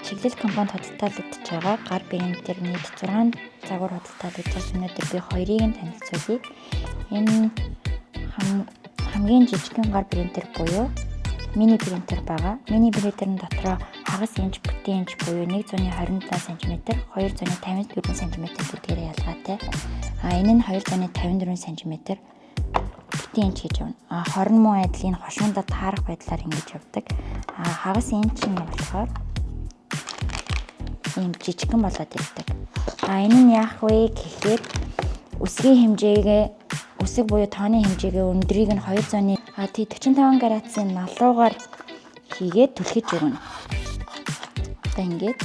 Чиглэл компонент хөдөлтөөлөгдөж байгаа гар принтер нийт 6 загвар хөдөлтөөлөгдөж өнөөдөр би хоёрыг нь танилцуулъя. Энэ хамгийн жижигхэн гар принтер буюу мини принтер байгаа. Мини принтерын дотроо хагас инч, бүтэн инч буюу 127 см, 254 см гэдгээр ялгаатай. Энэ нь 254 см бүтэн инч гэж байна. Хорон муу айдлын хошуундаа таарах байдлаар ингэж явдаг. Хагас инч нь болохоор ийм жижигхэн болоод ирдэг. Энэ нь яах вэ гэхээр үсэг буюу тооны хэмжээгээ өндрийг нь 200-ны 45 градусын налуугаар хийгээд түлхэж өгнө. Одоо ингээд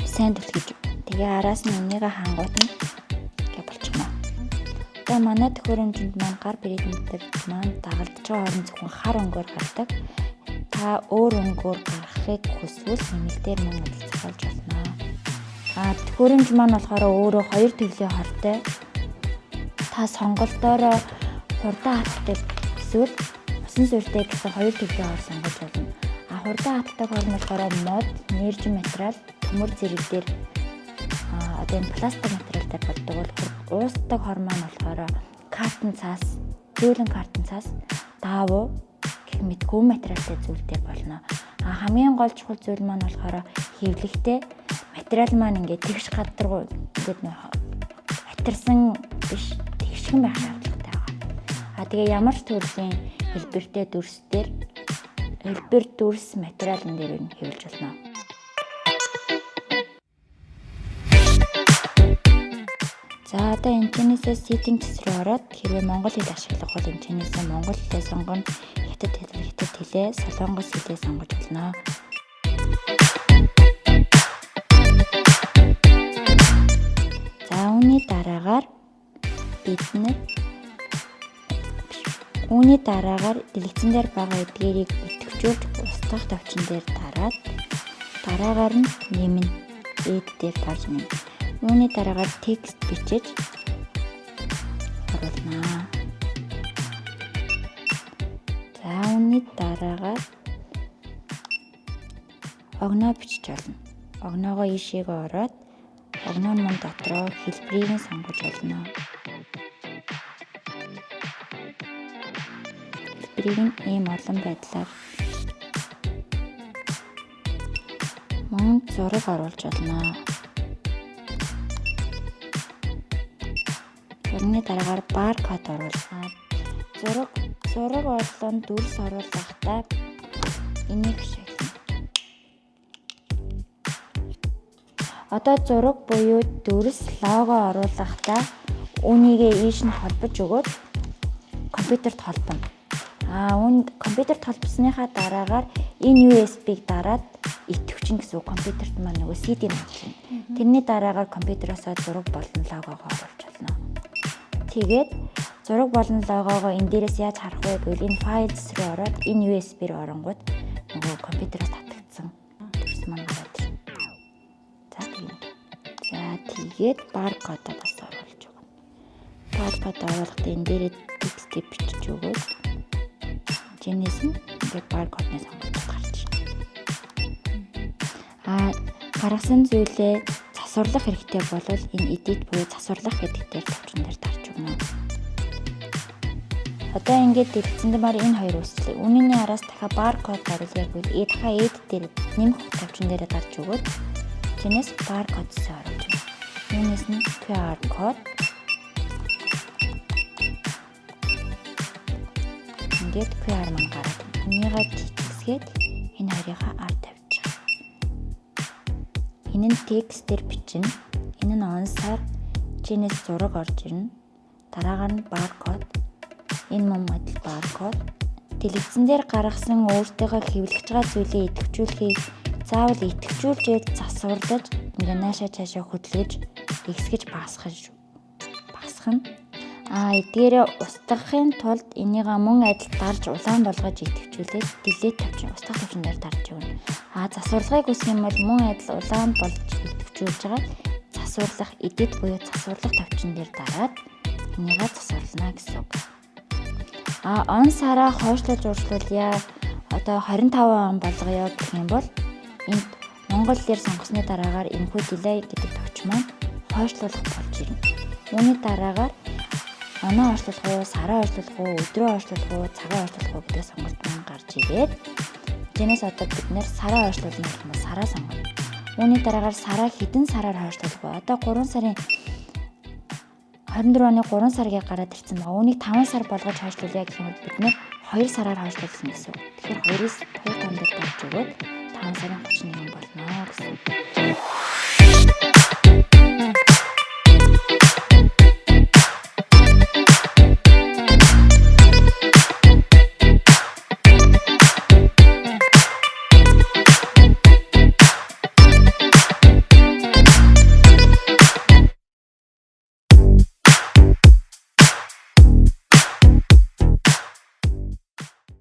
сайн түлхэж. Тэгээ араас нь энийг хангууд нь гэж болчихно. Одоо манай төхөөрөмжөнд маань гар принтер маань дагалдж байгаа орон зөвхөн хар өнгөөр гардаг. Та өөр өнгөөр гаргахыг хүсвэл нэмэлтээр мөн зохиолж болно. Төхөөрөмж маань болохоор өөрөө хоёр төрлийн хортой. Та сонголтоороо хурдан хатдаг эсвэл усан суурьтай гэсэн хоёр төрлийн хор сонгож болно. Хурдан хатдаг хор нь болохоор мод, нержин материал, төмөр зэрэг дээр энэ пластик материалтай болдог бол уустдаг хор маань болохоор картон цаас, зөөлөн картон цаас, даавуу гэх мэт гүн материалтай зүйлтэй болно. Хамгийн гол чухал зүйл маань болохоор хэвлэгтэй материал маань ингээд тэгш гадаргуу ингээд хатарсан биш тэгшхэн байх шаардлагатай байгаа. Тэгээ ямар ч төрлийн хэлбэртэй хэлбэр дүрс материалн дээр нь хэвлэж болно. За одоо энэчнээсээ сеттинг төс рүү ороод хэрвээ монгол хэл ашиглах бол энэчнээсээ монгол хэлээ сонгоно, хятад хэлээ, солонгос хэлээ сонгож болно. За үүний дараагаар дэлгэцэн дээр байгаа эдгээрийг идэвхжүүлж устгах тавчин дээр дараагаар нь нэмнэ. Эд дээр тарж нэмнэ. Үүний дараагаар текст бичиж оруулна. За үүний дараагаар огноо бичиж болно. Огноогоо ийшээгээ ороод огноо мөн дотроо хэлбэрийг нь сонгож болно. Хэлбэрийг нь ийм олон байдлаар мөн зураг оруулж болно. Зургийн дараагаар баркод оруулна. Зураг орлон дүрс оруулахдаа энийг ашиглана. Одоо зураг буюу дүрс лого оруулахдаа үүнийгээ ийш нь холбож өгөөд компьютерт холбоно. Компьютерт холбосныхаа дараагаар энэ USB-г дараад идэвхжин гэсэн компьютерт маань нөгөө CD навчилна. Тэрний дараагаар компьютероос зураг болон логогоо оруулж болно. Тэгээд зураг болон логогоо энэ дээрээс яаж харах вэ гэвэл энэ files руу ороод энэ USB руу оронгууд нөгөө компьютероос татагдсан дүрс маань гараад ирнэ. За тэгээд баркодоо бас оруулж өгнө. Баркод оруулахдаа энэ дээрээ текстийг бичиж өгөөд жинээс нь ингээд баркодны сонгож гарч ирнэ. Гаргасан зүйлээ засварлах хэрэгтэй бол энэ edit буюу засварлах гэдэг дээр тавчин дээр тарж өгнө. Одоо ингээд дэлгэцэн дээр энэ хоёр үүслээ. Үүний араас дахиад баркод оруулъя гэвэл дахиад edit дээр нэмэх тавчин дээр дарж өгөөд жинээс баркодсоо оруулж өгнө. Үүнээс нь QR код ингээд QR маань гараад энийгээ жижигсгээд энэ хоёрынхаа ард тавьж байгаа. Энэ нь текстээр бичнэ. Энэ нь онсаар жинээс зураг орж ирнэ. Дараагаар нь баркод. Энэ мөн адил баркод. Дэлгэцэн дээр гаргасан өөртөөгөө хэвлэж байгаа зүйлээ идэвхжүүлэхийг заавал идэвхжүүлж засварлаж ингээ наашаа цаашаа хөдөлгөж ихсгэж багасгах нь эдгээрээ устгахын тулд энийг мөн адил дарж улаан болгож идэвхжүүлээд delete тавчин устгах тавчин дээр дарж өгнө. Засварлагыг үсэх юм бол мөн адил улаан болж идэвхжүүлж байгаа засварлах edit буюу засварлах тавчин дээр дараад энийг засварлана гэсэн үг. Он сараа хойшлуулж урьдчилъя. Одоо 25 он болгоё гэх юм бол энд Монгол лир сонгосны дараагаар энэхүү delay гэдэг товч маань хойшлуулах болж ирнэ. Үүний дараагаар оноо хойшлуулах уу, сараа хойшлуулах уу, өдрөө хойшлуулах уу, цагаа хойшлуулах уу гэдэг сонголт маань гарч ирээд Жинээс одоо бид нэр сараа хойшлуулна гэх юм бол сараа сонгоно. Үүний дараагаар сараа хэдэн сараар хойшлуулах вэ? Одоо 3 сарын 24 оны 3 сарыг гараад ирсэн ба үүнийг 5 сар болгож хойшлуулъя гэх юм бол бид нэр 2 сараар хойшлуулсан гэсэн үг. Тэгэхээр 2-ыг 2 танд дээр тавьж өгөөд 5 сарын 31 болно гэсэн.